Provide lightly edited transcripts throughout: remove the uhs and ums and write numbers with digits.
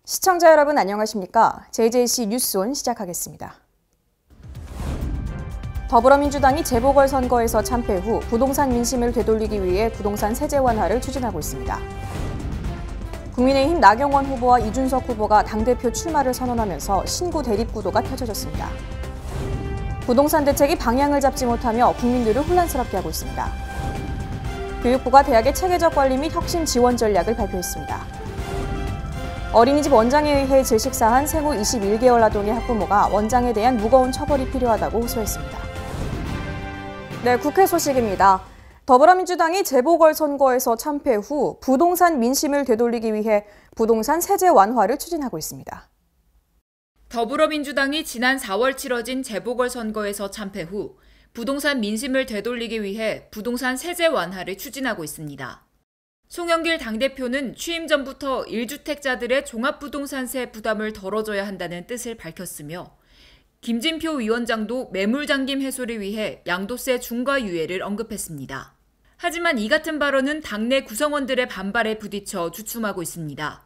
시청자 여러분 안녕하십니까? JJC 뉴스온 시작하겠습니다. 더불어민주당이 재보궐선거에서 참패 후 부동산 민심을 되돌리기 위해 부동산 세제 완화를 추진하고 있습니다. 국민의힘 나경원 후보와 이준석 후보가 당대표 출마를 선언하면서 신구 대립 구도가 펼쳐졌습니다. 부동산 대책이 방향을 잡지 못하며 국민들을 혼란스럽게 하고 있습니다. 교육부가 대학의 체계적 관리 및 혁신 지원 전략을 발표했습니다. 어린이집 원장에 의해 질식사한 생후 21개월 아동의 학부모가 원장에 대한 무거운 처벌이 필요하다고 호소했습니다. 네, 국회 소식입니다. 더불어민주당이 재보궐선거에서 참패 후 부동산 민심을 되돌리기 위해 부동산 세제 완화를 추진하고 있습니다. 더불어민주당이 지난 4월 치러진 재보궐선거에서 참패 후 부동산 민심을 되돌리기 위해 부동산 세제 완화를 추진하고 있습니다. 송영길 당대표는 취임 전부터 1주택자들의 종합부동산세 부담을 덜어줘야 한다는 뜻을 밝혔으며 김진표 위원장도 매물잠김 해소를 위해 양도세 중과 유예를 언급했습니다. 하지만 이 같은 발언은 당내 구성원들의 반발에 부딪혀 주춤하고 있습니다.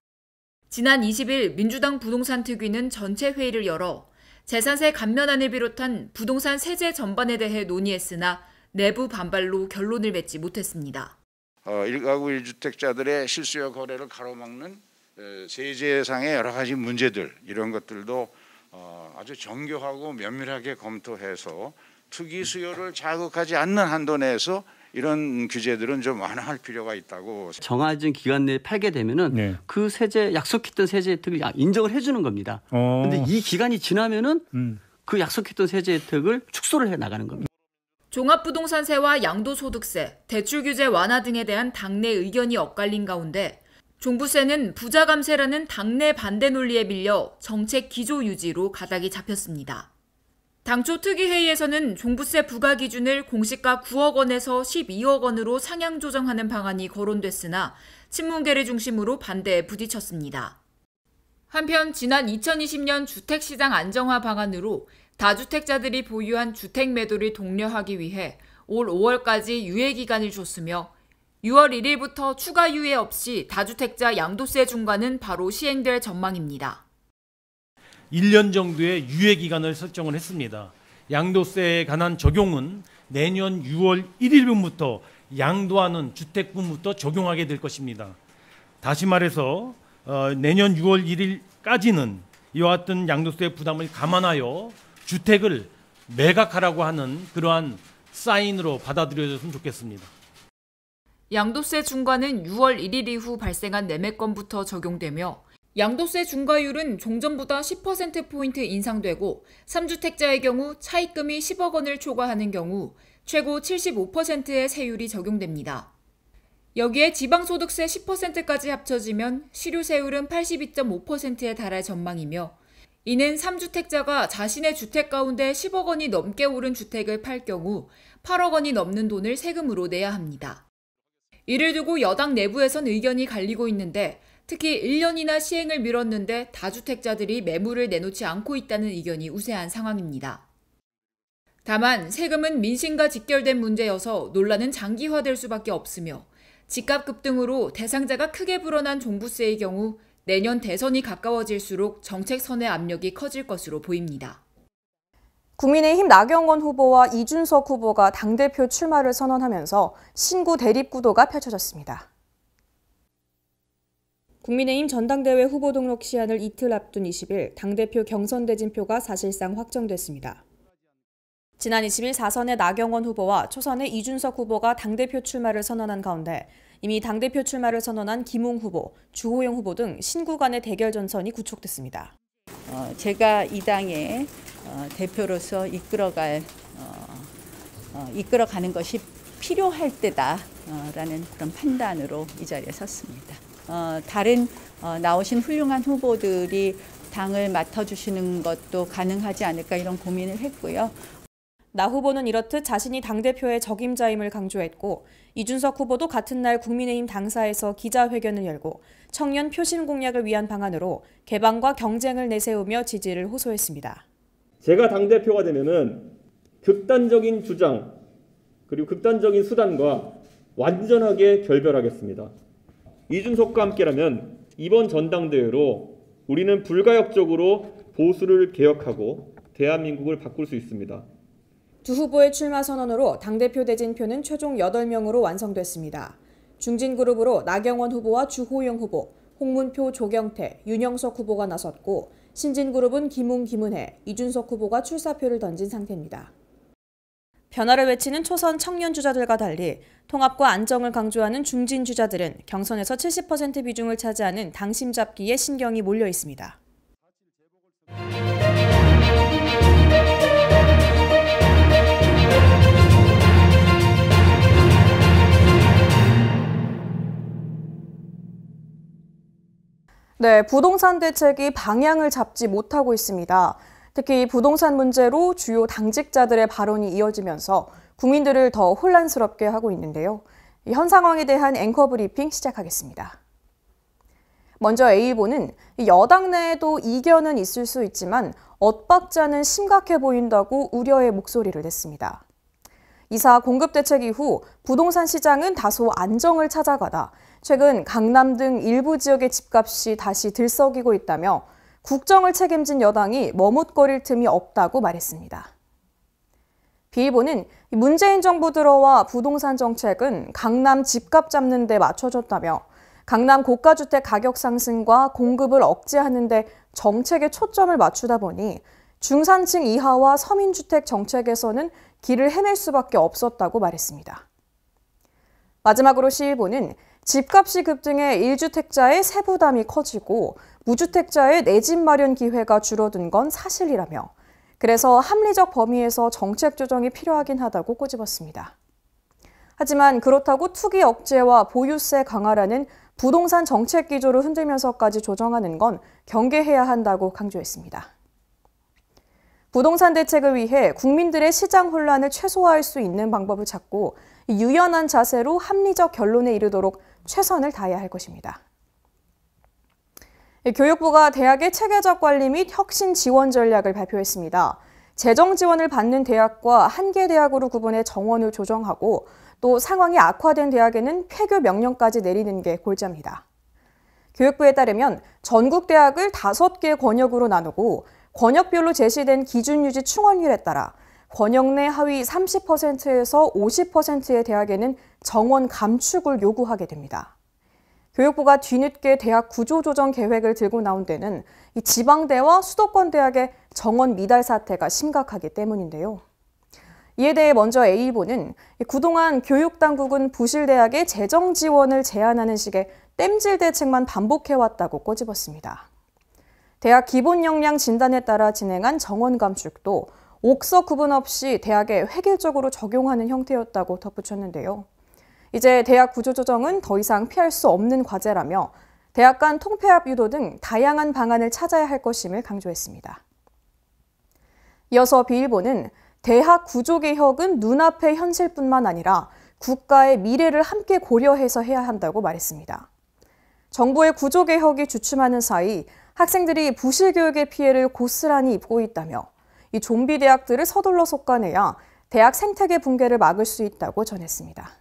지난 20일 민주당 부동산특위는 전체 회의를 열어 재산세 감면안을 비롯한 부동산 세제 전반에 대해 논의했으나 내부 반발로 결론을 맺지 못했습니다. 1가구 1주택자들의 실수요 거래를 가로막는 세제상의 여러 가지 문제들 이런 것들도 아주 정교하고 면밀하게 검토해서 투기 수요를 자극하지 않는 한도 내에서 이런 규제들은 좀 완화할 필요가 있다고. 정해진 기간 내에 팔게 되면은 그 세제 약속했던 세제 혜택을 인정을 해주는 겁니다. 그런데 이 기간이 지나면은 그 약속했던 세제 혜택을 축소를 해 나가는 겁니다. 종합부동산세와 양도소득세, 대출규제 완화 등에 대한 당내 의견이 엇갈린 가운데 종부세는 부자 감세라는 당내 반대 논리에 밀려 정책 기조 유지로 가닥이 잡혔습니다. 당초 특위회의에서는 종부세 부과 기준을 공시가 9억 원에서 12억 원으로 상향 조정하는 방안이 거론됐으나 친문계를 중심으로 반대에 부딪혔습니다. 한편 지난 2020년 주택시장 안정화 방안으로 다주택자들이 보유한 주택 매도를 독려하기 위해 올 5월까지 유예 기간을 줬으며 6월 1일부터 추가 유예 없이 다주택자 양도세 중과는 바로 시행될 전망입니다. 1년 정도의 유예 기간을 설정을 했습니다. 양도세에 관한 적용은 내년 6월 1일부터 양도하는 주택분부터 적용하게 될 것입니다. 다시 말해서 내년 6월 1일까지는 이와 같은 양도세 부담을 감안하여 주택을 매각하라고 하는 그러한 사인으로 받아들여졌으면 좋겠습니다. 양도세 중과는 6월 1일 이후 발생한 매매건부터 적용되며 양도세 중과율은 종전보다 10%포인트 인상되고 3주택자의 경우 차입금이 10억 원을 초과하는 경우 최고 75%의 세율이 적용됩니다. 여기에 지방소득세 10%까지 합쳐지면 실효세율은 82.5%에 달할 전망이며 이는 3주택자가 자신의 주택 가운데 10억 원이 넘게 오른 주택을 팔 경우 8억 원이 넘는 돈을 세금으로 내야 합니다. 이를 두고 여당 내부에선 의견이 갈리고 있는데 특히 1년이나 시행을 미뤘는데 다주택자들이 매물을 내놓지 않고 있다는 의견이 우세한 상황입니다. 다만 세금은 민심과 직결된 문제여서 논란은 장기화될 수밖에 없으며 집값 급등으로 대상자가 크게 불어난 종부세의 경우 내년 대선이 가까워질수록 정책 선의 압력이 커질 것으로 보입니다. 국민의힘 나경원 후보와 이준석 후보가 당대표 출마를 선언하면서 신구 대립 구도가 펼쳐졌습니다. 국민의힘 전당대회 후보 등록 시한을 이틀 앞둔 20일 당대표 경선 대진표가 사실상 확정됐습니다. 지난 20일 4선의 나경원 후보와 초선의 이준석 후보가 당대표 출마를 선언한 가운데 이미 당대표 출마를 선언한 김웅 후보, 주호영 후보 등 신구 간의 대결 전선이 구촉됐습니다. 제가 이 당의 대표로서 이끌어가는 것이 필요할 때다라는 그런 판단으로 이 자리에 섰습니다. 다른 나오신 훌륭한 후보들이 당을 맡아주시는 것도 가능하지 않을까 이런 고민을 했고요. 나 후보는 이렇듯 자신이 당대표의 적임자임을 강조했고 이준석 후보도 같은 날 국민의힘 당사에서 기자회견을 열고 청년 표심 공략을 위한 방안으로 개방과 경쟁을 내세우며 지지를 호소했습니다. 제가 당대표가 되면은 극단적인 주장 그리고 극단적인 수단과 완전하게 결별하겠습니다. 이준석과 함께라면 이번 전당대회로 우리는 불가역적으로 보수를 개혁하고 대한민국을 바꿀 수 있습니다. 두 후보의 출마 선언으로 당대표 대진표는 최종 8명으로 완성됐습니다. 중진그룹으로 나경원 후보와 주호영 후보, 홍문표, 조경태, 윤영석 후보가 나섰고 신진그룹은 김웅, 김은혜, 이준석 후보가 출사표를 던진 상태입니다. 변화를 외치는 초선 청년 주자들과 달리 통합과 안정을 강조하는 중진 주자들은 경선에서 70% 비중을 차지하는 당심 잡기에 신경이 몰려 있습니다. 네, 부동산 대책이 방향을 잡지 못하고 있습니다. 특히 부동산 문제로 주요 당직자들의 발언이 이어지면서 국민들을 더 혼란스럽게 하고 있는데요. 현 상황에 대한 앵커 브리핑 시작하겠습니다. 먼저 A일보는 여당 내에도 이견은 있을 수 있지만 엇박자는 심각해 보인다고 우려의 목소리를 냈습니다. 이사 공급 대책 이후 부동산 시장은 다소 안정을 찾아가다 최근 강남 등 일부 지역의 집값이 다시 들썩이고 있다며 국정을 책임진 여당이 머뭇거릴 틈이 없다고 말했습니다. B일보는 문재인 정부 들어와 부동산 정책은 강남 집값 잡는 데 맞춰졌다며 강남 고가주택 가격 상승과 공급을 억제하는 데 정책에 초점을 맞추다 보니 중산층 이하와 서민주택 정책에서는 길을 헤맬 수밖에 없었다고 말했습니다. 마지막으로 C일보는 집값이 급등해 1주택자의 세부담이 커지고 무주택자의 내 집 마련 기회가 줄어든 건 사실이라며 그래서 합리적 범위에서 정책 조정이 필요하긴 하다고 꼬집었습니다. 하지만 그렇다고 투기 억제와 보유세 강화라는 부동산 정책 기조를 흔들면서까지 조정하는 건 경계해야 한다고 강조했습니다. 부동산 대책을 위해 국민들의 시장 혼란을 최소화할 수 있는 방법을 찾고 유연한 자세로 합리적 결론에 이르도록 최선을 다해야 할 것입니다. 교육부가 대학의 체계적 관리 및 혁신 지원 전략을 발표했습니다. 재정 지원을 받는 대학과 한계 대학으로 구분해 정원을 조정하고 또 상황이 악화된 대학에는 폐교 명령까지 내리는 게 골자입니다. 교육부에 따르면 전국 대학을 5개 권역으로 나누고 권역별로 제시된 기준 유지 충원율에 따라 권역 내 하위 30%에서 50%의 대학에는 정원 감축을 요구하게 됩니다. 교육부가 뒤늦게 대학 구조조정 계획을 들고 나온 데는 이 지방대와 수도권 대학의 정원 미달 사태가 심각하기 때문인데요. 이에 대해 먼저 A일보는 그동안 교육당국은 부실대학의 재정 지원을 제한하는 식의 땜질 대책만 반복해왔다고 꼬집었습니다. 대학 기본 역량 진단에 따라 진행한 정원 감축도 옥석 구분 없이 대학에 획일적으로 적용하는 형태였다고 덧붙였는데요. 이제 대학 구조조정은 더 이상 피할 수 없는 과제라며 대학 간 통폐합 유도 등 다양한 방안을 찾아야 할 것임을 강조했습니다. 이어서 B일보는 대학 구조개혁은 눈앞의 현실뿐만 아니라 국가의 미래를 함께 고려해서 해야 한다고 말했습니다. 정부의 구조개혁이 주춤하는 사이 학생들이 부실교육의 피해를 고스란히 입고 있다며 이 좀비 대학들을 서둘러 속아내야 대학 생태계 붕괴를 막을 수 있다고 전했습니다.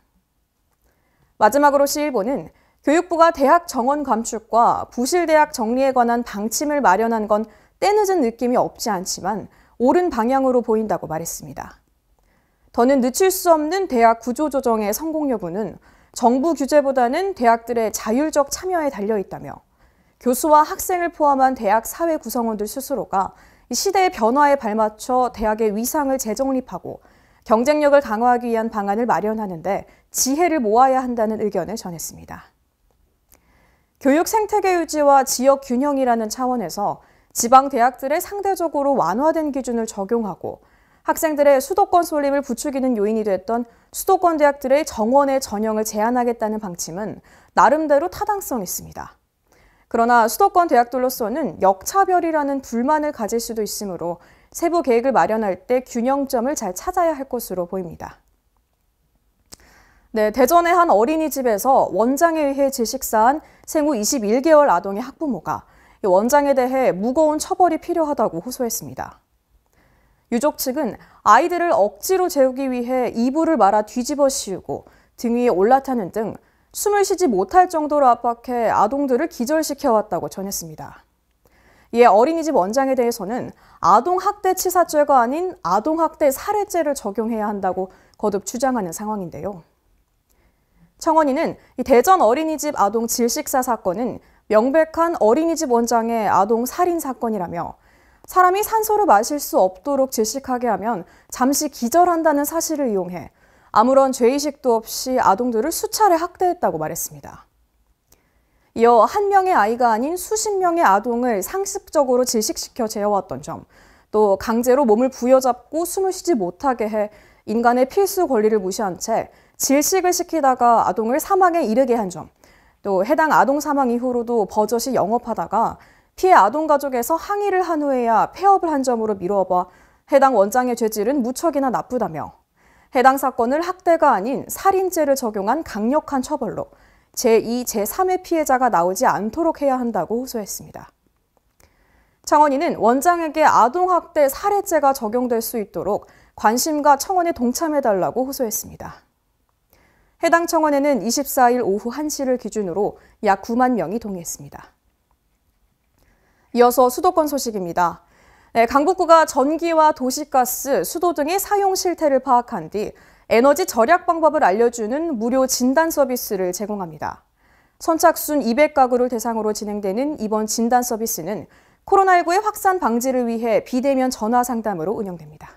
마지막으로 C일보는 교육부가 대학 정원 감축과 부실대학 정리에 관한 방침을 마련한 건 때늦은 느낌이 없지 않지만 옳은 방향으로 보인다고 말했습니다. 더는 늦출 수 없는 대학 구조조정의 성공 여부는 정부 규제보다는 대학들의 자율적 참여에 달려있다며 교수와 학생을 포함한 대학 사회 구성원들 스스로가 시대의 변화에 발맞춰 대학의 위상을 재정립하고 경쟁력을 강화하기 위한 방안을 마련하는 데 지혜를 모아야 한다는 의견을 전했습니다. 교육 생태계 유지와 지역 균형이라는 차원에서 지방 대학들의 상대적으로 완화된 기준을 적용하고 학생들의 수도권 쏠림을 부추기는 요인이 됐던 수도권 대학들의 정원의 전형을 제한하겠다는 방침은 나름대로 타당성이 있습니다. 그러나 수도권 대학들로서는 역차별이라는 불만을 가질 수도 있으므로 세부 계획을 마련할 때 균형점을 잘 찾아야 할 것으로 보입니다. 네, 대전의 한 어린이집에서 원장에 의해 질식사한 생후 21개월 아동의 학부모가 원장에 대해 무거운 처벌이 필요하다고 호소했습니다. 유족 측은 아이들을 억지로 재우기 위해 이불을 말아 뒤집어 씌우고 등 위에 올라타는 등 숨을 쉬지 못할 정도로 압박해 아동들을 기절시켜왔다고 전했습니다. 이에 어린이집 원장에 대해서는 아동학대치사죄가 아닌 아동학대 살해죄를 적용해야 한다고 거듭 주장하는 상황인데요. 청원인은 이 대전 어린이집 아동 질식사 사건은 명백한 어린이집 원장의 아동 살인 사건이라며 사람이 산소를 마실 수 없도록 질식하게 하면 잠시 기절한다는 사실을 이용해 아무런 죄의식도 없이 아동들을 수차례 학대했다고 말했습니다. 이어 한 명의 아이가 아닌 수십 명의 아동을 상습적으로 질식시켜 재워왔던 점, 또 강제로 몸을 부여잡고 숨을 쉬지 못하게 해 인간의 필수 권리를 무시한 채 질식을 시키다가 아동을 사망에 이르게 한 점, 또 해당 아동 사망 이후로도 버젓이 영업하다가 피해 아동 가족에서 항의를 한 후에야 폐업을 한 점으로 미루어봐 해당 원장의 죄질은 무척이나 나쁘다며 해당 사건을 학대가 아닌 살인죄를 적용한 강력한 처벌로 제2, 제3의 피해자가 나오지 않도록 해야 한다고 호소했습니다. 청원인은 원장에게 아동학대 살해죄가 적용될 수 있도록 관심과 청원에 동참해달라고 호소했습니다. 해당 청원에는 24일 오후 1시를 기준으로 약 9만 명이 동의했습니다. 이어서 수도권 소식입니다. 강북구가 전기와 도시가스, 수도 등의 사용 실태를 파악한 뒤 에너지 절약 방법을 알려주는 무료 진단 서비스를 제공합니다. 선착순 200가구를 대상으로 진행되는 이번 진단 서비스는 코로나19의 확산 방지를 위해 비대면 전화 상담으로 운영됩니다.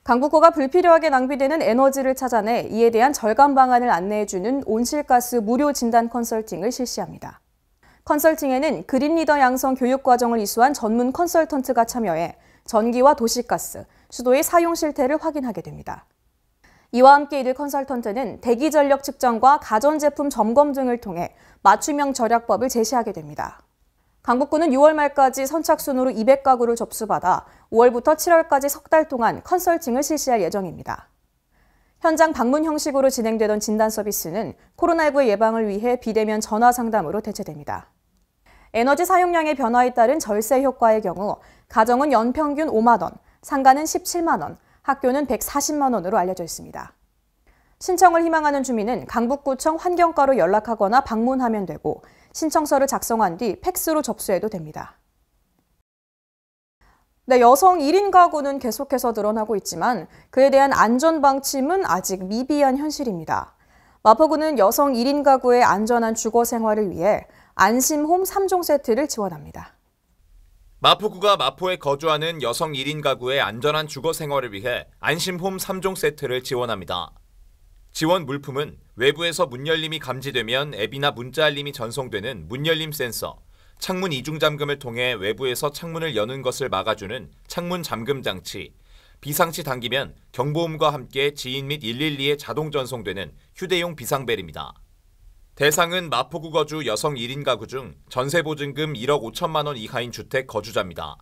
강북구가 불필요하게 낭비되는 에너지를 찾아내 이에 대한 절감 방안을 안내해주는 온실가스 무료 진단 컨설팅을 실시합니다. 컨설팅에는 그린리더 양성 교육과정을 이수한 전문 컨설턴트가 참여해 전기와 도시가스, 수도의 사용 실태를 확인하게 됩니다. 이와 함께 이들 컨설턴트는 대기전력 측정과 가전제품 점검 등을 통해 맞춤형 절약법을 제시하게 됩니다. 강북구는 6월 말까지 선착순으로 200가구를 접수받아 5월부터 7월까지 석 달 동안 컨설팅을 실시할 예정입니다. 현장 방문 형식으로 진행되던 진단 서비스는 코로나19의 예방을 위해 비대면 전화 상담으로 대체됩니다. 에너지 사용량의 변화에 따른 절세 효과의 경우 가정은 연평균 5만 원, 상가는 17만 원, 학교는 140만 원으로 알려져 있습니다. 신청을 희망하는 주민은 강북구청 환경과로 연락하거나 방문하면 되고 신청서를 작성한 뒤 팩스로 접수해도 됩니다. 여성 1인 가구는 계속해서 늘어나고 있지만 그에 대한 안전방침은 아직 미비한 현실입니다. 마포구는 여성 1인 가구의 안전한 주거 생활을 위해 안심홈 3종 세트를 지원합니다. 마포구가 마포에 거주하는 여성 1인 가구의 안전한 주거 생활을 위해 안심홈 3종 세트를 지원합니다. 지원 물품은 외부에서 문 열림이 감지되면 앱이나 문자 알림이 전송되는 문 열림 센서, 창문 이중 잠금을 통해 외부에서 창문을 여는 것을 막아주는 창문 잠금 장치, 비상시 당기면 경보음과 함께 지인 및 112에 자동 전송되는 휴대용 비상벨입니다. 대상은 마포구 거주 여성 1인 가구 중 전세보증금 1억 5천만 원 이하인 주택 거주자입니다.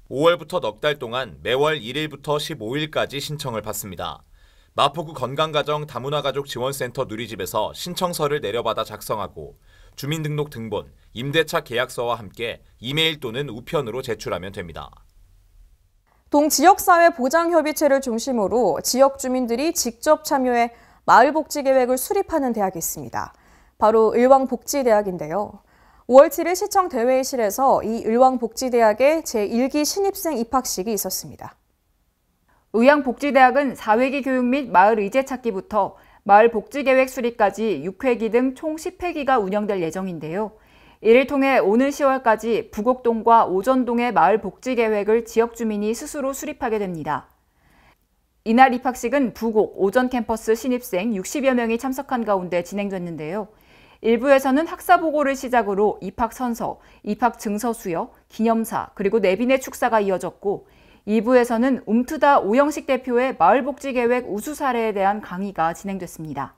5월부터 넉 달 동안 매월 1일부터 15일까지 신청을 받습니다. 마포구 건강가정 다문화가족 지원센터 누리집에서 신청서를 내려받아 작성하고 주민등록 등본, 임대차 계약서와 함께 이메일 또는 우편으로 제출하면 됩니다. 동지역사회 보장협의체를 중심으로 지역 주민들이 직접 참여해 마을복지계획을 수립하는 대학이 있습니다. 바로 을왕복지대학인데요. 5월 7일 시청 대회의실에서 이 을왕복지대학의 제1기 신입생 입학식이 있었습니다. 의왕복지대학은 4회기 교육 및 마을 의제 찾기부터 마을 복지계획 수립까지 6회기 등 총 10회기가 운영될 예정인데요. 이를 통해 오는 10월까지 부곡동과 오전동의 마을 복지계획을 지역 주민이 스스로 수립하게 됩니다. 이날 입학식은 부곡, 오전 캠퍼스 신입생 60여 명이 참석한 가운데 진행됐는데요. 1부에서는 학사보고를 시작으로 입학선서, 입학증서 수여, 기념사, 그리고 내빈의 축사가 이어졌고 2부에서는 움트다 오영식 대표의 마을복지계획 우수 사례에 대한 강의가 진행됐습니다.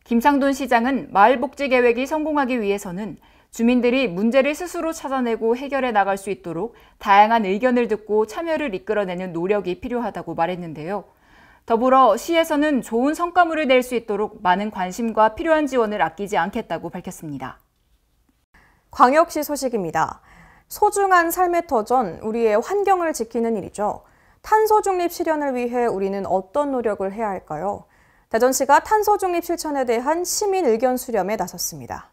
김창돈 시장은 마을복지계획이 성공하기 위해서는 주민들이 문제를 스스로 찾아내고 해결해 나갈 수 있도록 다양한 의견을 듣고 참여를 이끌어내는 노력이 필요하다고 말했는데요. 더불어 시에서는 좋은 성과물을 낼 수 있도록 많은 관심과 필요한 지원을 아끼지 않겠다고 밝혔습니다. 광역시 소식입니다. 소중한 삶의 터전, 우리의 환경을 지키는 일이죠. 탄소 중립 실현을 위해 우리는 어떤 노력을 해야 할까요? 대전시가 탄소 중립 실천에 대한 시민 의견 수렴에 나섰습니다.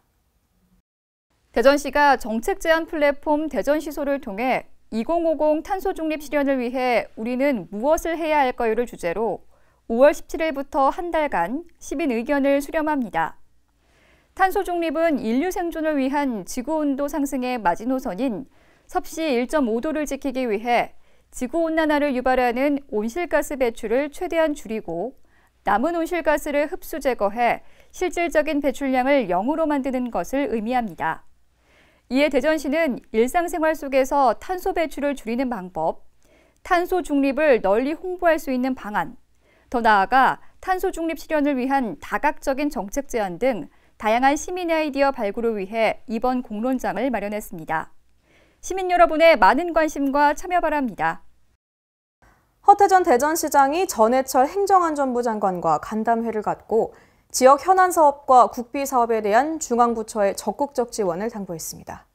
대전시가 정책 제안 플랫폼 대전시소를 통해 2050 탄소 중립 실현을 위해 우리는 무엇을 해야 할까요를 주제로 5월 17일부터 한 달간 시민 의견을 수렴합니다. 탄소 중립은 인류 생존을 위한 지구온도 상승의 마지노선인 섭씨 1.5도를 지키기 위해 지구온난화를 유발하는 온실가스 배출을 최대한 줄이고 남은 온실가스를 흡수 제거해 실질적인 배출량을 0으로 만드는 것을 의미합니다. 이에 대전시는 일상생활 속에서 탄소 배출을 줄이는 방법, 탄소 중립을 널리 홍보할 수 있는 방안, 더 나아가 탄소 중립 실현을 위한 다각적인 정책 제안 등 다양한 시민 아이디어 발굴을 위해 이번 공론장을 마련했습니다. 시민 여러분의 많은 관심과 참여 바랍니다. 허태전 대전시장이 전해철 행정안전부 장관과 간담회를 갖고 지역 현안 사업과 국비 사업에 대한 중앙부처의 적극적 지원을 당부했습니다.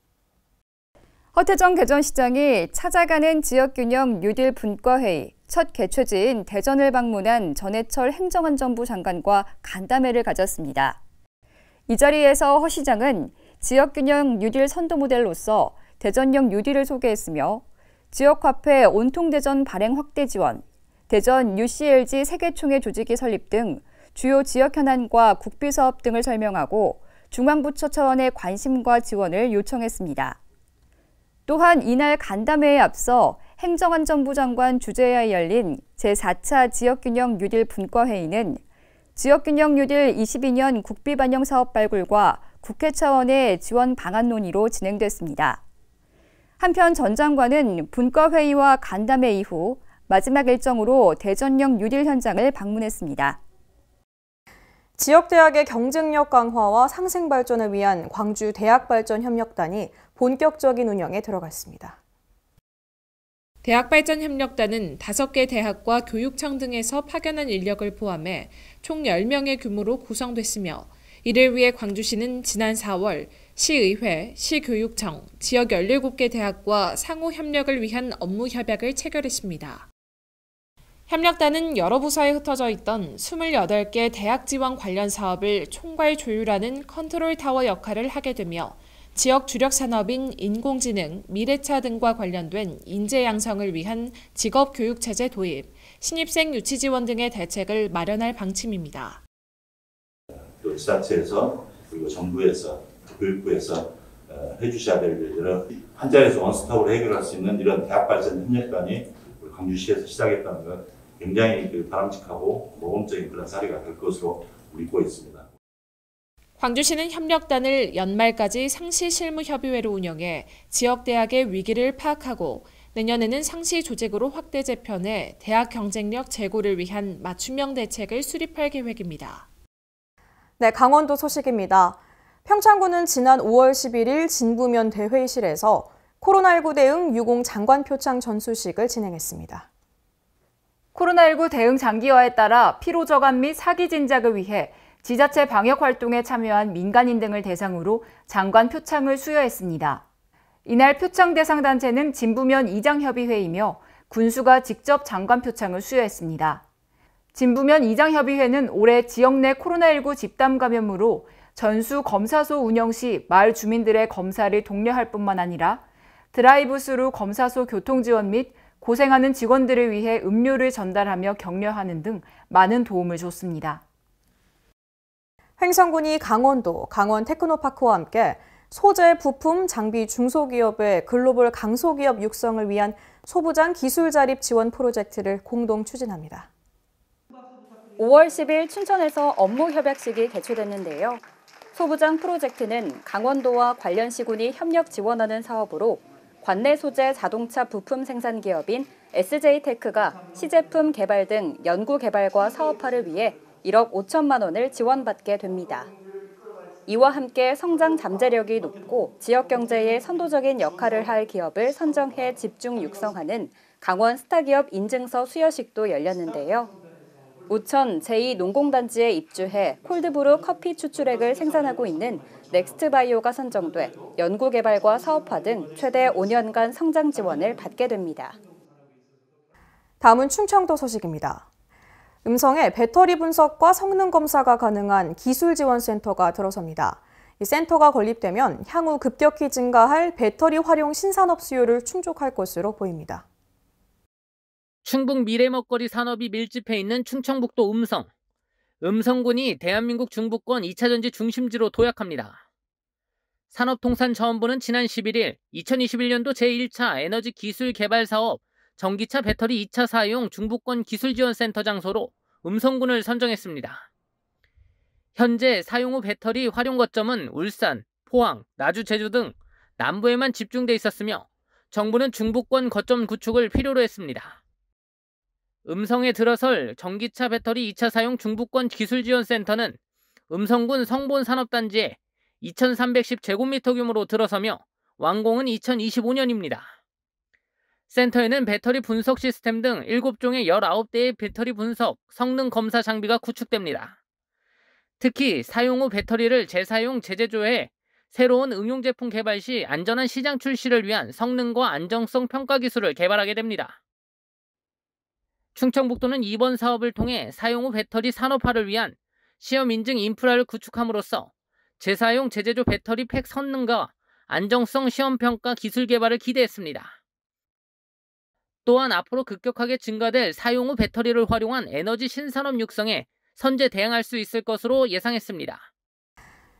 허태정 대전시장이 찾아가는 지역균형 뉴딜 분과회의 첫 개최지인 대전을 방문한 전해철 행정안전부 장관과 간담회를 가졌습니다. 이 자리에서 허 시장은 지역균형 뉴딜 선도 모델로서 대전형 뉴딜을 소개했으며 지역화폐 온통대전 발행 확대 지원, 대전 UCLG 세계총회 조직이 설립 등 주요 지역 현안과 국비 사업 등을 설명하고 중앙부처 차원의 관심과 지원을 요청했습니다. 또한 이날 간담회에 앞서 행정안전부 장관 주재하에 열린 제4차 지역균형 뉴딜 분과회의는 지역균형 뉴딜 22년 국비 반영 사업 발굴과 국회 차원의 지원 방안 논의로 진행됐습니다. 한편 전 장관은 분과회의와 간담회 이후 마지막 일정으로 대전형 뉴딜 현장을 방문했습니다. 지역대학의 경쟁력 강화와 상생 발전을 위한 광주 대학발전협력단이 본격적인 운영에 들어갔습니다. 대학발전협력단은 5개 대학과 교육청 등에서 파견한 인력을 포함해 총 10명의 규모로 구성됐으며 이를 위해 광주시는 지난 4월 시의회, 시교육청, 지역 17개 대학과 상호 협력을 위한 업무 협약을 체결했습니다. 협력단은 여러 부서에 흩어져 있던 28개 대학 지원 관련 사업을 총괄 조율하는 컨트롤 타워 역할을 하게 되며 지역 주력 산업인 인공지능, 미래차 등과 관련된 인재 양성을 위한 직업교육체제 도입, 신입생 유치 지원 등의 대책을 마련할 방침입니다. 또 지자체에서 그리고 정부에서 교육부에서 해주셔야 될 일들은 한 자리에서 원스톱으로 해결할 수 있는 이런 대학발전 협력단이 우리 광주시에서 시작했다는 건 굉장히 바람직하고 모범적인 그런 사례가 될 것으로 믿고 있습니다. 광주시는 협력단을 연말까지 상시 실무협의회로 운영해 지역대학의 위기를 파악하고 내년에는 상시 조직으로 확대 재편해 대학 경쟁력 제고를 위한 맞춤형 대책을 수립할 계획입니다. 네, 강원도 소식입니다. 평창군은 지난 5월 11일 진부면 대회의실에서 코로나19 대응 유공 장관 표창 전수식을 진행했습니다. 코로나19 대응 장기화에 따라 피로 저감 및 사기 진작을 위해 지자체 방역 활동에 참여한 민간인 등을 대상으로 장관 표창을 수여했습니다. 이날 표창 대상 단체는 진부면 이장협의회이며 군수가 직접 장관 표창을 수여했습니다. 진부면 이장협의회는 올해 지역 내 코로나19 집단 감염으로 전수 검사소 운영 시 마을 주민들의 검사를 독려할 뿐만 아니라 드라이브스루 검사소 교통 지원 및 고생하는 직원들을 위해 음료를 전달하며 격려하는 등 많은 도움을 줬습니다. 횡성군이 강원도, 강원 테크노파크와 함께 소재, 부품, 장비 중소기업의 글로벌 강소기업 육성을 위한 소부장 기술 자립 지원 프로젝트를 공동 추진합니다. 5월 10일 춘천에서 업무 협약식이 개최됐는데요. 소부장 프로젝트는 강원도와 관련 시군이 협력 지원하는 사업으로 관내 소재 자동차 부품 생산 기업인 SJ테크가 시제품 개발 등 연구 개발과 사업화를 위해 1억 5천만 원을 지원받게 됩니다. 이와 함께 성장 잠재력이 높고 지역 경제에 선도적인 역할을 할 기업을 선정해 집중 육성하는 강원 스타기업 인증서 수여식도 열렸는데요. 우천 제2농공단지에 입주해 콜드브루 커피 추출액을 생산하고 있는 넥스트바이오가 선정돼 연구개발과 사업화 등 최대 5년간 성장 지원을 받게 됩니다. 다음은 충청도 소식입니다. 음성의 배터리 분석과 성능 검사가 가능한 기술지원센터가 들어섭니다. 이 센터가 건립되면 향후 급격히 증가할 배터리 활용 신산업 수요를 충족할 것으로 보입니다. 충북 미래먹거리 산업이 밀집해 있는 충청북도 음성. 음성군이 대한민국 중부권 2차전지 중심지로 도약합니다. 산업통상자원부는 지난 11일 2021년도 제1차 에너지 기술 개발 사업 전기차 배터리 2차 사용 중부권 기술지원센터 장소로 음성군을 선정했습니다. 현재 사용 후 배터리 활용 거점은 울산, 포항, 나주, 제주 등 남부에만 집중돼 있었으며 정부는 중부권 거점 구축을 필요로 했습니다. 음성에 들어설 전기차 배터리 2차 사용 중부권 기술지원센터는 음성군 성본산업단지에 2310제곱미터 규모로 들어서며 완공은 2025년입니다. 센터에는 배터리 분석 시스템 등 7종의 19대의 배터리 분석, 성능 검사 장비가 구축됩니다. 특히 사용 후 배터리를 재사용, 재제조해 새로운 응용 제품 개발 시 안전한 시장 출시를 위한 성능과 안정성 평가 기술을 개발하게 됩니다. 충청북도는 이번 사업을 통해 사용 후 배터리 산업화를 위한 시험 인증 인프라를 구축함으로써 재사용, 재제조 배터리 팩 성능과 안정성 시험 평가 기술 개발을 기대했습니다. 또한 앞으로 급격하게 증가될 사용 후 배터리를 활용한 에너지 신산업 육성에 선제 대응할 수 있을 것으로 예상했습니다.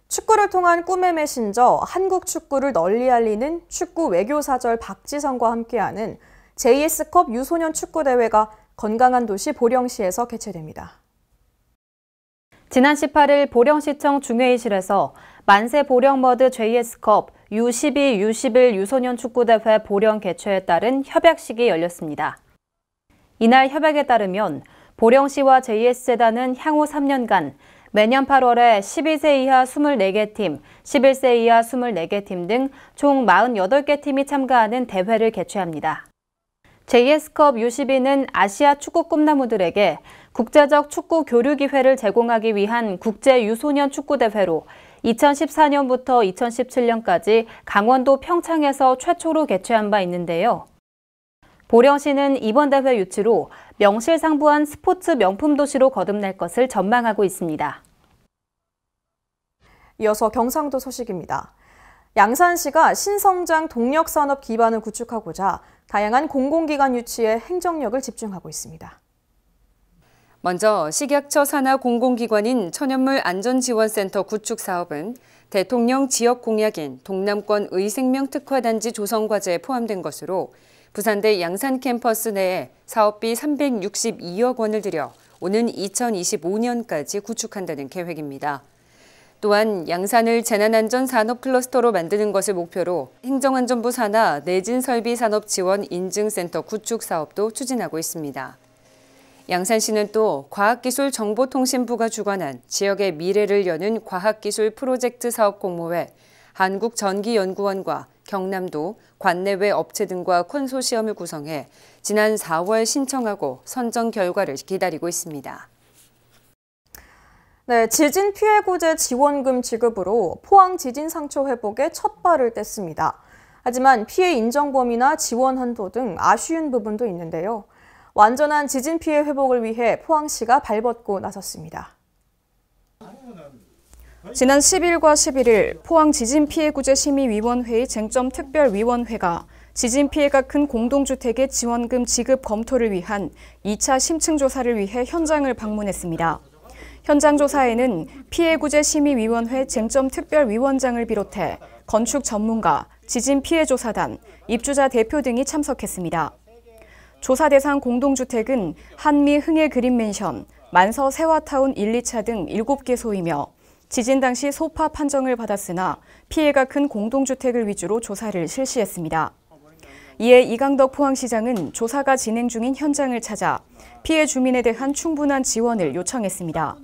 축구를 통한 꿈의 메신저, 한국 축구를 널리 알리는 축구 외교사절 박지성과 함께하는 JS컵 유소년 축구대회가 건강한 도시 보령시에서 개최됩니다. 지난 18일 보령시청 중회의실에서 만세 보령머드 JS컵 U12, U11 유소년 축구대회 보령 개최에 따른 협약식이 열렸습니다. 이날 협약에 따르면 보령시와 JS재단은 향후 3년간 매년 8월에 12세 이하 24개 팀, 11세 이하 24개 팀 등 총 48개 팀이 참가하는 대회를 개최합니다. JS컵 U12는 아시아 축구 꿈나무들에게 국제적 축구 교류 기회를 제공하기 위한 국제 유소년 축구대회로 2014년부터 2017년까지 강원도 평창에서 최초로 개최한 바 있는데요. 보령시는 이번 대회 유치로 명실상부한 스포츠 명품 도시로 거듭날 것을 전망하고 있습니다. 이어서 경상도 소식입니다. 양산시가 신성장 동력산업 기반을 구축하고자 다양한 공공기관 유치에 행정력을 집중하고 있습니다. 먼저 식약처 산하 공공기관인 천연물 안전지원센터 구축 사업은 대통령 지역 공약인 동남권 의생명특화단지 조성 과제에 포함된 것으로 부산대 양산 캠퍼스 내에 사업비 362억 원을 들여 오는 2025년까지 구축한다는 계획입니다. 또한 양산을 재난안전 산업 클러스터로 만드는 것을 목표로 행정안전부 산하 내진설비 산업 지원 인증센터 구축 사업도 추진하고 있습니다. 양산시는 또 과학기술정보통신부가 주관한 지역의 미래를 여는 과학기술 프로젝트 사업 공모회, 한국전기연구원과 경남도, 관내외 업체 등과 컨소시엄을 구성해 지난 4월 신청하고 선정 결과를 기다리고 있습니다. 네, 지진 피해 구제 지원금 지급으로 포항 지진 상처 회복에 첫 발을 뗐습니다. 하지만 피해 인정 범위나 지원 한도 등 아쉬운 부분도 있는데요. 완전한 지진 피해 회복을 위해 포항시가 발벗고 나섰습니다. 지난 10일과 11일 포항 지진피해구제심의위원회의 쟁점특별위원회가 지진 피해가 큰 공동주택의 지원금 지급 검토를 위한 2차 심층조사를 위해 현장을 방문했습니다. 현장 조사에는 피해구제심의위원회 쟁점특별위원장을 비롯해 건축 전문가, 지진피해조사단, 입주자 대표 등이 참석했습니다. 조사 대상 공동주택은 한미 흥해 그린맨션, 만서 세화타운 1, 2차 등 7개소이며 지진 당시 소파 판정을 받았으나 피해가 큰 공동주택을 위주로 조사를 실시했습니다. 이에 이강덕 포항시장은 조사가 진행 중인 현장을 찾아 피해 주민에 대한 충분한 지원을 요청했습니다.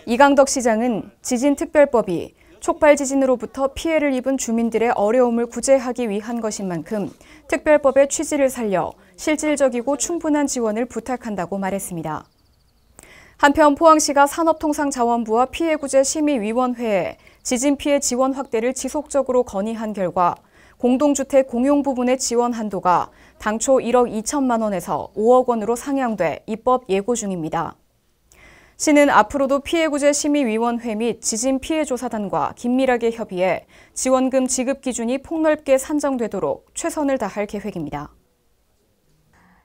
이강덕 시장은 지진특별법이 촉발 지진으로부터 피해를 입은 주민들의 어려움을 구제하기 위한 것인 만큼 특별법의 취지를 살려 실질적이고 충분한 지원을 부탁한다고 말했습니다. 한편 포항시가 산업통상자원부와 피해구제심의위원회에 지진피해 지원 확대를 지속적으로 건의한 결과 공동주택 공용 부분의 지원 한도가 당초 1억 2천만 원에서 5억 원으로 상향돼 입법 예고 중입니다. 시는 앞으로도 피해구제심의위원회 및 지진피해조사단과 긴밀하게 협의해 지원금 지급 기준이 폭넓게 산정되도록 최선을 다할 계획입니다.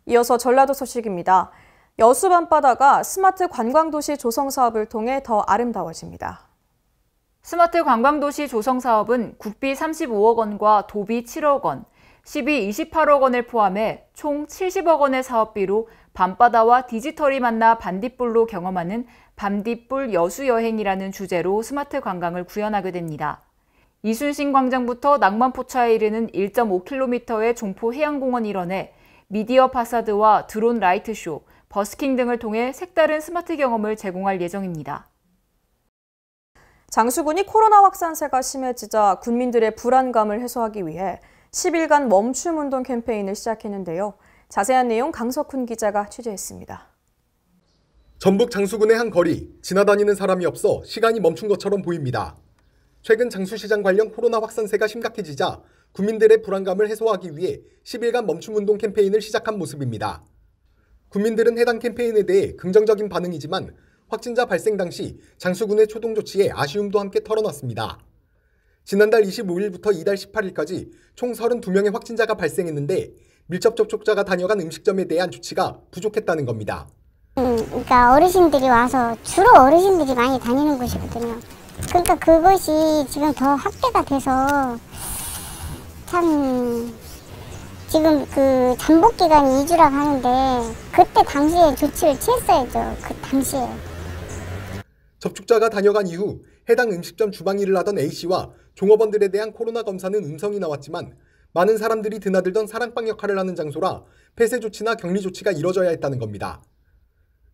이어서 전라도 소식입니다. 여수 밤바다가 스마트 관광도시 조성 사업을 통해 더 아름다워집니다. 스마트 관광도시 조성 사업은 국비 35억 원과 도비 7억 원, 시비 28억 원을 포함해 총 70억 원의 사업비로 밤바다와 디지털이 만나 반딧불로 경험하는 밤딧불 여수여행이라는 주제로 스마트 관광을 구현하게 됩니다. 이순신 광장부터 낭만포차에 이르는 1.5km의 종포 해양공원 일원에 미디어 파사드와 드론 라이트쇼, 버스킹 등을 통해 색다른 스마트 경험을 제공할 예정입니다. 장수군이 코로나 확산세가 심해지자 군민들의 불안감을 해소하기 위해 10일간 멈춤운동 캠페인을 시작했는데요. 자세한 내용 강석훈 기자가 취재했습니다. 전북 장수군의 한 거리, 지나다니는 사람이 없어 시간이 멈춘 것처럼 보입니다. 최근 장수시장 관련 코로나 확산세가 심각해지자 국민들의 불안감을 해소하기 위해 10일간 멈춤운동 캠페인을 시작한 모습입니다. 국민들은 해당 캠페인에 대해 긍정적인 반응이지만 확진자 발생 당시 장수군의 초동 조치에 아쉬움도 함께 털어놨습니다. 지난달 25일부터 이달 18일까지 총 32명의 확진자가 발생했는데 밀접 접촉자가 다녀간 음식점에 대한 조치가 부족했다는 겁니다. 그러니까 어르신들이 와서 주로 어르신들이 많이 다니는 곳이거든요. 그러니까 그것이 지금 더 확대가 돼서 참 지금 그 잠복 기간이 2주라고 하는데 그때 당시에 조치를 취했어야죠. 그 당시에. 접촉자가 다녀간 이후 해당 음식점 주방 일을 하던 A씨와 종업원들에 대한 코로나 검사는 음성이 나왔지만 많은 사람들이 드나들던 사랑방 역할을 하는 장소라 폐쇄 조치나 격리 조치가 이뤄져야 했다는 겁니다.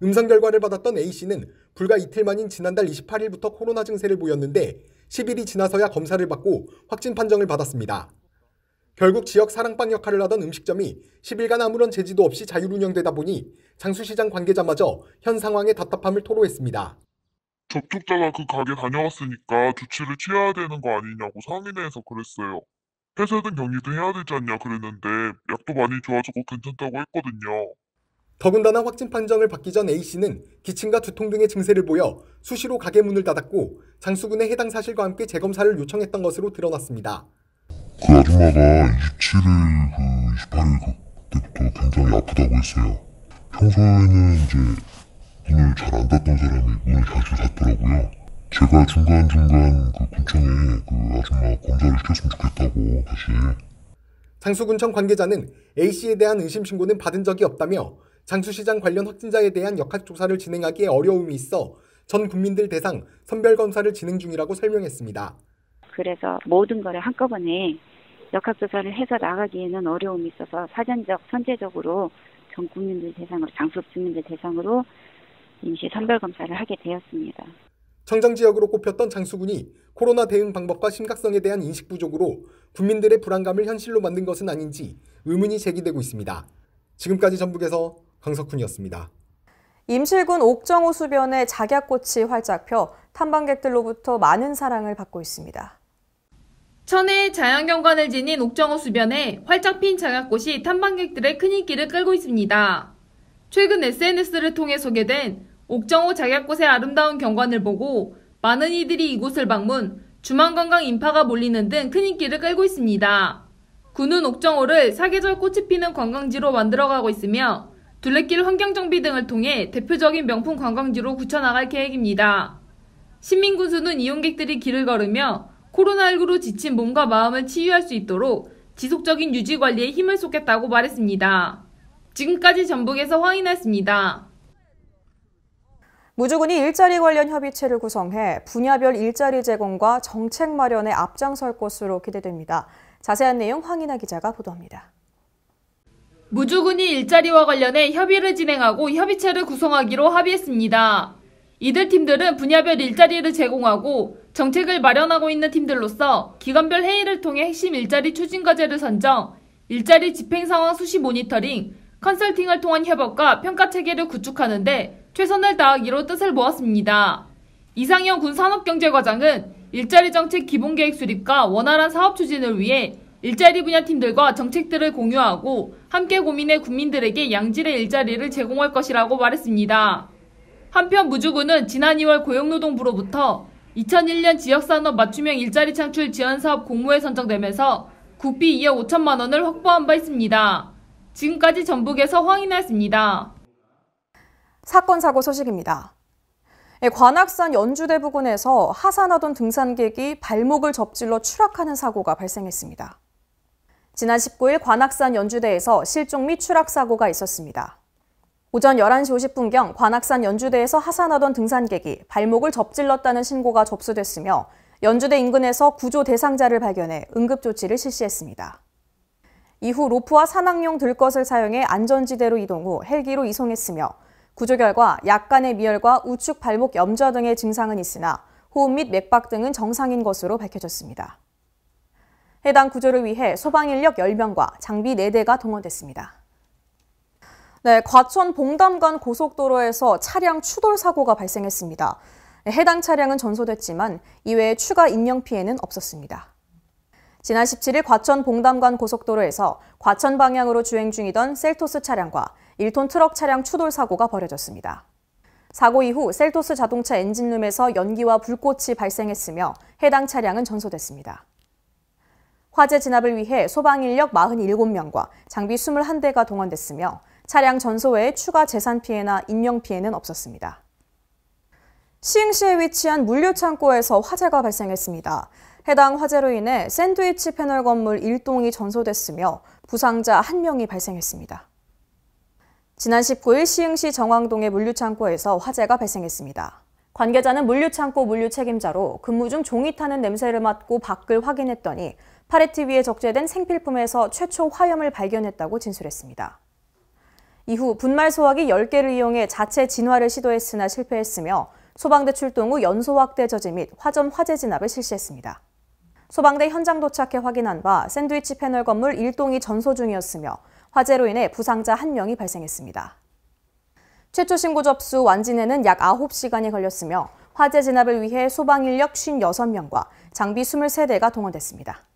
음성 결과를 받았던 A씨는 불과 이틀 만인 지난달 28일부터 코로나 증세를 보였는데 10일이 지나서야 검사를 받고 확진 판정을 받았습니다. 결국 지역 사랑방 역할을 하던 음식점이 10일간 아무런 제지도 없이 자율 운영되다 보니 장수시장 관계자마저 현 상황에 답답함을 토로했습니다. 접촉자가 그 가게 다녀왔으니까 조치를 취해야 되는 거 아니냐고 상인회에서 그랬어요. 폐쇄든 격리든 해야 되지 않냐 그랬는데 약도 많이 좋아지고 괜찮다고 했거든요. 더군다나 확진 판정을 받기 전 A씨는 기침과 두통 등의 증세를 보여 수시로 가게 문을 닫았고 장수군에 해당 사실과 함께 재검사를 요청했던 것으로 드러났습니다. 그 아줌마가 27일, 28일 그때부터 굉장히 아프다고 했어요. 평소에는 이제 문을 잘 안 닫던 사람이 문을 자주 닫더라고요. 제가 중간중간 그 군청에 그 아줌마 검사를 시켰으면 좋겠다고 다시. 장수군청 관계자는 A씨에 대한 의심 신고는 받은 적이 없다며 장수시장 관련 확진자에 대한 역학조사를 진행하기에 어려움이 있어 전 국민들 대상 선별검사를 진행 중이라고 설명했습니다. 그래서 모든 거를 한꺼번에 역학조사를 해서 나가기에는 어려움이 있어서 사전적, 선제적으로 전 국민들 대상으로, 장수 주민들 대상으로 임시 선별검사를 하게 되었습니다. 청정지역으로 꼽혔던 장수군이 코로나 대응 방법과 심각성에 대한 인식 부족으로 국민들의 불안감을 현실로 만든 것은 아닌지 의문이 제기되고 있습니다. 지금까지 전북에서 강석훈이었습니다. 임실군 옥정호 수변에 작약꽃이 활짝 펴 탐방객들로부터 많은 사랑을 받고 있습니다. 천혜의 자연경관을 지닌 옥정호 수변에 활짝 핀 작약꽃이 탐방객들의 큰 인기를 끌고 있습니다. 최근 SNS를 통해 소개된 옥정호 작약꽃의 아름다운 경관을 보고 많은 이들이 이곳을 방문, 주말관광 인파가 몰리는 등 큰 인기를 끌고 있습니다. 군은 옥정호를 사계절 꽃이 피는 관광지로 만들어가고 있으며 둘레길 환경정비 등을 통해 대표적인 명품 관광지로 굳혀나갈 계획입니다. 신민군수는 이용객들이 길을 걸으며 코로나19로 지친 몸과 마음을 치유할 수 있도록 지속적인 유지관리에 힘을 쏟겠다고 말했습니다. 지금까지 전북에서 황인아였습니다. 무주군이 일자리 관련 협의체를 구성해 분야별 일자리 제공과 정책 마련에 앞장설 것으로 기대됩니다. 자세한 내용 황인아 기자가 보도합니다. 무주군이 일자리와 관련해 협의를 진행하고 협의체를 구성하기로 합의했습니다. 이들 팀들은 분야별 일자리를 제공하고 정책을 마련하고 있는 팀들로서 기관별 회의를 통해 핵심 일자리 추진 과제를 선정, 일자리 집행 상황 수시 모니터링, 컨설팅을 통한 협업과 평가 체계를 구축하는 데 최선을 다하기로 뜻을 모았습니다. 이상현 군 산업경제과장은 일자리 정책 기본계획 수립과 원활한 사업 추진을 위해 일자리 분야 팀들과 정책들을 공유하고 함께 고민해 국민들에게 양질의 일자리를 제공할 것이라고 말했습니다. 한편 무주군은 지난 2월 고용노동부로부터 2001년 지역산업 맞춤형 일자리 창출 지원사업 공모에 선정되면서 국비 2억 5천만 원을 확보한 바 있습니다. 지금까지 전북에서 황인아였습니다. 사건 사고 소식입니다. 관악산 연주대 부근에서 하산하던 등산객이 발목을 접질러 추락하는 사고가 발생했습니다. 지난 19일 관악산 연주대에서 실종 및 추락 사고가 있었습니다. 오전 11시 50분경 관악산 연주대에서 하산하던 등산객이 발목을 접질렀다는 신고가 접수됐으며 연주대 인근에서 구조 대상자를 발견해 응급조치를 실시했습니다. 이후 로프와 산악용 들것을 사용해 안전지대로 이동 후 헬기로 이송했으며 구조 결과 약간의 미열과 우측 발목 염좌 등의 증상은 있으나 호흡 및 맥박 등은 정상인 것으로 밝혀졌습니다. 해당 구조를 위해 소방 인력 10명과 장비 4대가 동원됐습니다. 과천 봉담간 고속도로에서 차량 추돌 사고가 발생했습니다. 해당 차량은 전소됐지만 이외에 추가 인명 피해는 없었습니다. 지난 17일 과천 봉담간 고속도로에서 과천 방향으로 주행 중이던 셀토스 차량과 1톤 트럭 차량 추돌 사고가 벌어졌습니다. 사고 이후 셀토스 자동차 엔진룸에서 연기와 불꽃이 발생했으며 해당 차량은 전소됐습니다. 화재 진압을 위해 소방 인력 47명과 장비 21대가 동원됐으며 차량 전소 외에 추가 재산 피해나 인명 피해는 없었습니다. 시흥시에 위치한 물류창고에서 화재가 발생했습니다. 해당 화재로 인해 샌드위치 패널 건물 1동이 전소됐으며 부상자 1명이 발생했습니다. 지난 19일 시흥시 정왕동의 물류창고에서 화재가 발생했습니다. 관계자는 물류창고 물류책임자로 근무 중 종이 타는 냄새를 맡고 밖을 확인했더니 팔레트 위에 적재된 생필품에서 최초 화염을 발견했다고 진술했습니다. 이후 분말 소화기 10개를 이용해 자체 진화를 시도했으나 실패했으며 소방대 출동 후 연소 확대 저지 및 화전 화재 진압을 실시했습니다. 소방대 현장 도착해 확인한 바 샌드위치 패널 건물 1동이 전소 중이었으며 화재로 인해 부상자 1명이 발생했습니다. 최초 신고 접수 완진에는 약 9시간이 걸렸으며 화재 진압을 위해 소방 인력 56명과 장비 23대가 동원됐습니다.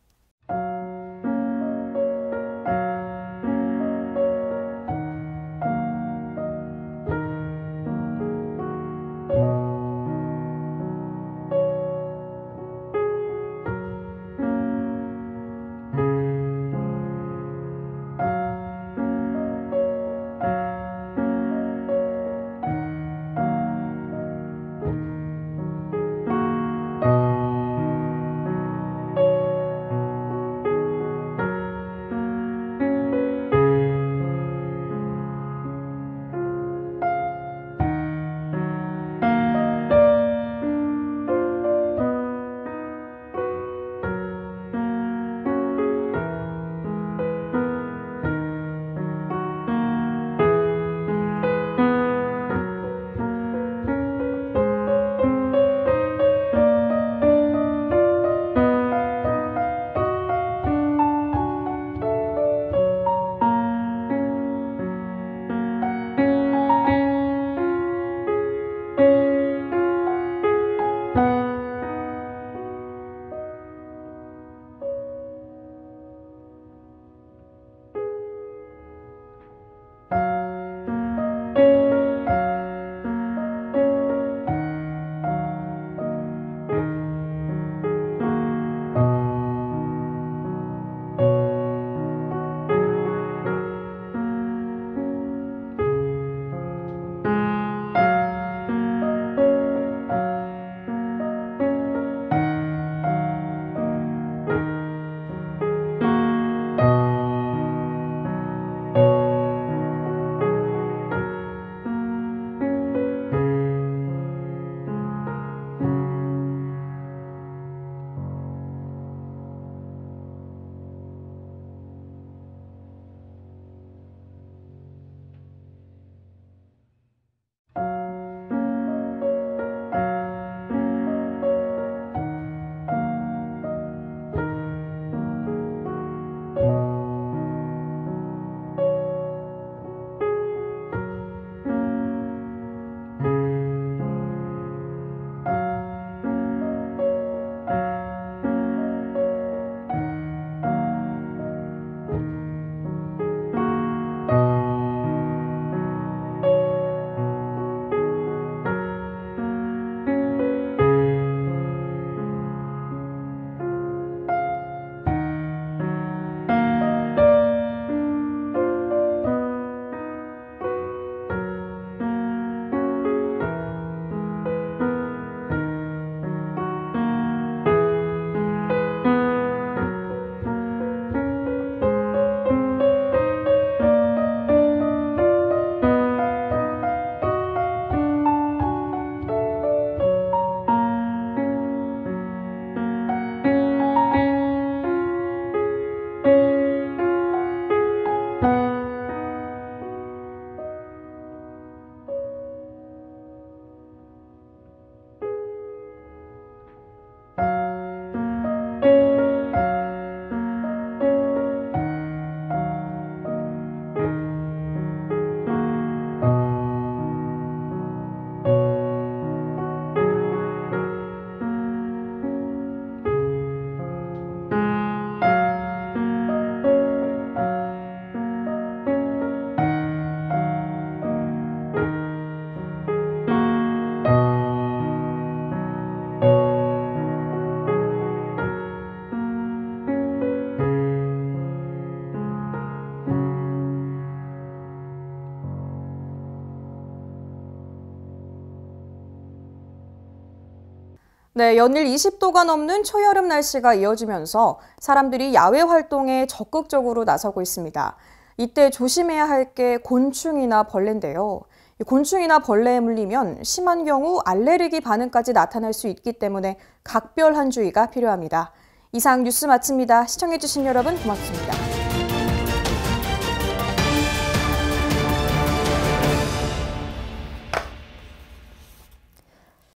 네, 연일 20도가 넘는 초여름 날씨가 이어지면서 사람들이 야외 활동에 적극적으로 나서고 있습니다. 이때 조심해야 할 게 곤충이나 벌레인데요. 곤충이나 벌레에 물리면 심한 경우 알레르기 반응까지 나타날 수 있기 때문에 각별한 주의가 필요합니다. 이상 뉴스 마칩니다. 시청해주신 여러분 고맙습니다.